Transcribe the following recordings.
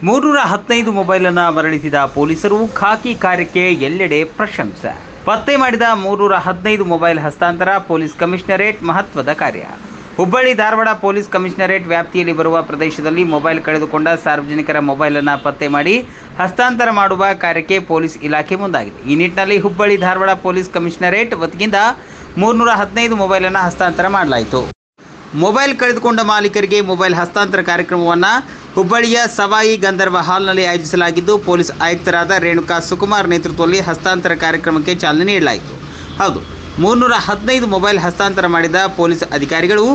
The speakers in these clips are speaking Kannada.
315 ಮೊಬೈಲನ್ನು ಮರಳಿಸಿದ ಪೊಲೀಸರು, ಖಾಕಿ ಕಾರ್ಯಕ್ಕೆ ಎಲ್ಲೆಡೆ ಪ್ರಶಂಸೆ. ಪತ್ತೆ ಮಾಡಿದ 315 ಮೊಬೈಲ್ ಹಸ್ತಾಂತರ. ಪೊಲೀಸ್ ಕಮಿಷನರೇಟ್ ಮಹತ್ವದ ಕಾರ್ಯ. ಹುಬ್ಬಳ್ಳಿ ಧಾರವಾಡ ಪೊಲೀಸ್ ಕಮಿಷನರೇಟ್ ವ್ಯಾಪ್ತಿಯಲ್ಲಿ ಬರುವ ಪ್ರದೇಶದಲ್ಲಿ ಮೊಬೈಲ್ ಕಳೆದುಕೊಂಡ ಸಾರ್ವಜನಿಕರ ಮೊಬೈಲನ್ನು ಪತ್ತೆ ಮಾಡಿ ಹಸ್ತಾಂತರ ಮಾಡುವ ಕಾರ್ಯಕ್ಕೆ ಪೊಲೀಸ್ ಇಲಾಖೆ ಮುಂದಾಗಿದೆ. ಈ ನಿಟ್ಟಿನಲ್ಲಿ ಹುಬ್ಬಳ್ಳಿ ಧಾರವಾಡ ಪೊಲೀಸ್ ಕಮಿಷನರೇಟ್ ವತಿಯಿಂದ 315 ಮೊಬೈಲನ್ನು ಹಸ್ತಾಂತರ ಮಾಡಲಾಯಿತು. ಮೊಬೈಲ್ ಕಳೆದುಕೊಂಡ ಮಾಲೀಕರಿಗೆ ಮೊಬೈಲ್ ಹಸ್ತಾಂತರ ಕಾರ್ಯಕ್ರಮವನ್ನು ಹುಬ್ಬಳ್ಳಿಯ ಸವಾಯಿ ಗಂಧರ್ವ ಹಾಲ್ನಲ್ಲಿ ಆಯೋಜಿಸಲಾಗಿದ್ದು, ಪೊಲೀಸ್ ಆಯುಕ್ತರಾದ ರೇಣುಕಾ ಸುಕುಮಾರ್ ನೇತೃತ್ವದಲ್ಲಿ ಹಸ್ತಾಂತರ ಕಾರ್ಯಕ್ರಮಕ್ಕೆ ಚಾಲನೆ ನೀಡಲಾಯಿತು. ಹೌದು, 315 ಮೊಬೈಲ್ ಹಸ್ತಾಂತರ ಮಾಡಿದ ಪೊಲೀಸ್ ಅಧಿಕಾರಿಗಳು.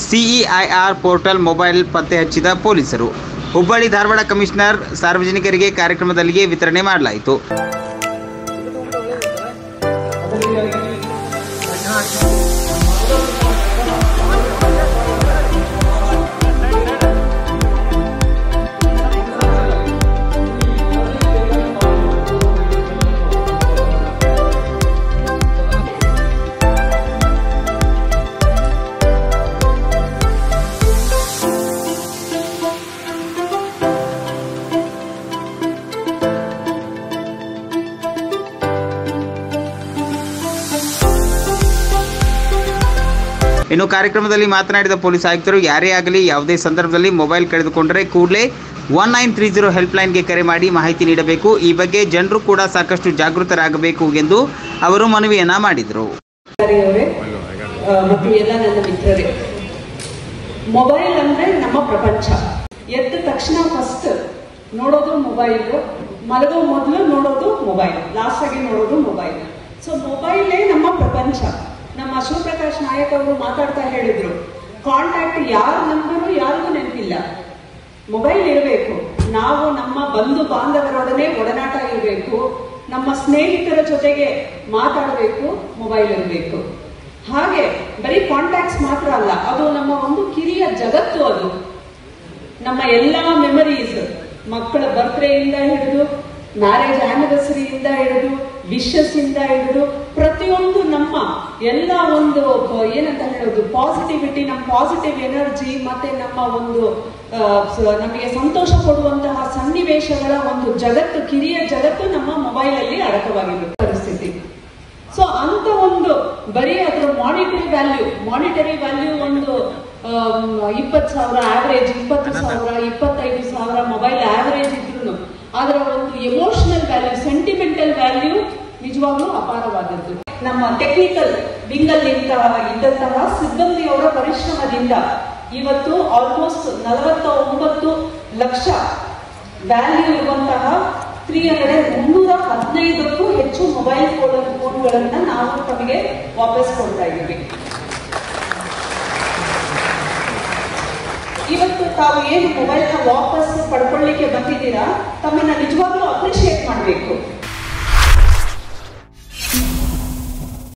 CEIR ಪೋರ್ಟಲ್ ಮೊಬೈಲ್ ಪತ್ತೆ ಹಚ್ಚಿದ ಪೊಲೀಸರು. ಹುಬ್ಬಳ್ಳಿ ಧಾರವಾಡ ಕಮಿಷನರ್ ಸಾರ್ವಜನಿಕರಿಗೆ ಕಾರ್ಯಕ್ರಮದಲ್ಲಿಯೇ ವಿತರಣೆ ಮಾಡಲಾಯಿತು. ಇನ್ನು ಕಾರ್ಯಕ್ರಮದಲ್ಲಿ ಮಾತನಾಡಿದ ಪೊಲೀಸ್ ಆಯುಕ್ತರು, ಯಾರೇ ಆಗಲಿ ಯಾವುದೇ ಸಂದರ್ಭದಲ್ಲಿ ಮೊಬೈಲ್ ಕಳೆದುಕೊಂಡರೆ ಕೂಡಲೇ 1930 ಹೆಲ್ಪ್ಲೈನ್ಗೆ ಕರೆ ಮಾಡಿ ಮಾಹಿತಿ ನೀಡಬೇಕು. ಈ ಬಗ್ಗೆ ಜನರು ಕೂಡ ಸಾಕಷ್ಟು ಜಾಗೃತರಾಗಬೇಕು ಎಂದು ಅವರು ಮನವಿಯನ್ನ ಮಾಡಿದರು. ಮತ್ತು ಎಲ್ಲ ನನ್ನ ಮಿತ್ರರೇ, ಮೊಬೈಲ್ ಅಂದ್ರೆ ನಮ್ಮ ಪ್ರಪಂಚ. ಎದ್ದ ತಕ್ಷಣ ಫಸ್ಟ್ ನೋಡೋದು ಮೊಬೈಲ್, ಮಲಗೋ ಮೊದಲು ನೋಡೋದು ಮೊಬೈಲ್, ಲಾಸ್ಟ್ ಆಗಿ ನೋಡೋದು ಮೊಬೈಲ್. ಸೊ ಮೊಬೈಲೇ ನಮ್ಮ ಪ್ರಪಂಚ. ನಮ್ಮ ಶಿವಪ್ರಕಾಶ್ ನಾಯಕ್ ಅವರು ಮಾತಾಡ್ತಾ ಹೇಳಿದ್ರು, ಕಾಂಟ್ಯಾಕ್ಟ್ ಯಾರ ನಂಬರು ಯಾರಿಗೂ ನೆನಪಿಲ್ಲ, ಮೊಬೈಲ್ ಇರಬೇಕು. ನಾವು ನಮ್ಮ ಬಂಧು ಬಾಂಧವರೊಡನೆ ಒಡನಾಟ ಇರಬೇಕು, ನಮ್ಮ ಸ್ನೇಹಿತರ ಜೊತೆಗೆ ಮಾತಾಡಬೇಕು, ಮೊಬೈಲ್ ಇರಬೇಕು. ಹಾಗೆ ಬರೀ ಕಾಂಟ್ಯಾಕ್ಟ್ಸ್ ಮಾತ್ರ ಅಲ್ಲ, ಅದು ನಮ್ಮ ಒಂದು ಕಿರಿಯ ಜಗತ್ತು. ಅದು ನಮ್ಮ ಎಲ್ಲಾ ಮೆಮರೀಸ್, ಮಕ್ಕಳ ಬರ್ತ್ಡೇಯಿಂದ ಹಿಡಿದು ಮ್ಯಾರೇಜ್ ಆನಿವರ್ಸರಿಯಿಂದ ಹಿಡಿದು ವಿಶಸ್ ಇಂದ ಹಿಡಿದು ಪ್ರತಿಯೊಂದು ನಮ್ಮ ಎಲ್ಲ ಒಂದು ಏನಂತ ಹೇಳೋದು ಪಾಸಿಟಿವಿಟಿ, ನಮ್ಮ ಪಾಸಿಟಿವ್ ಎನರ್ಜಿ ಮತ್ತೆ ನಮ್ಮ ಒಂದು ನಮಗೆ ಸಂತೋಷ ಕೊಡುವಂತಹ ಸನ್ನಿವೇಶಗಳ ಒಂದು ಜಗತ್ತು, ಕಿರಿಯ ಜಗತ್ತು ನಮ್ಮ ಮೊಬೈಲ್ ಅಲ್ಲಿ ಅಡಕವಾಗಿರುವ ಪರಿಸ್ಥಿತಿ. ಸೊ ಅಂತ ಒಂದು ಬರೀ ಅದರ ಮಾನಿಟರಿ ವ್ಯಾಲ್ಯೂ ಒಂದು 20,000 ಆವರೇಜ್, 20,000 25,000 ಮೊಬೈಲ್ ಆವರೇಜ್ ಇದ್ರು ಅದರ ಒಂದು ಎಮೋಷನಲ್ ವ್ಯಾಲ್ಯೂ, ಸೆಂಟಿಮೆಂಟಲ್ ವ್ಯಾಲ್ಯೂ ನಿಜವಾಗ್ಲೂ ಅಪಾರವಾದದ್ದು. ನಮ್ಮ ಟೆಕ್ನಿಕಲ್ ವಿಂಗಲ್ಲಿ ಇದ್ದಂತಹ ಸಿಬ್ಬಂದಿಯವರ ಪರಿಶ್ರಮದಿಂದ ಇವತ್ತು ಆಲ್ಮೋಸ್ಟ್ 49 ಲಕ್ಷ ವ್ಯಾಲ್ಯೂ ಇರುವಂತಹ 315ಕ್ಕೂ ಹೆಚ್ಚು ಮೊಬೈಲ್ ಫೋನ್ಗಳನ್ನ ನಾವು ತಮಗೆ ವಾಪಸ್ ಕೊಡ್ತಾ ಇದ್ದೀವಿ. ಇವತ್ತು ತಾವು ಏನು ಮೊಬೈಲ್ನ ವಾಪಸ್ ಪಡ್ಕೊಳ್ಳಿಕ್ಕೆ ಬಂದಿದ್ದೀರಾ, ತಮ್ಮನ್ನ ನಿಜವಾಗ್ಲೂ ಅಪ್ರಿಶಿಯೇಟ್ ಮಾಡಬೇಕು.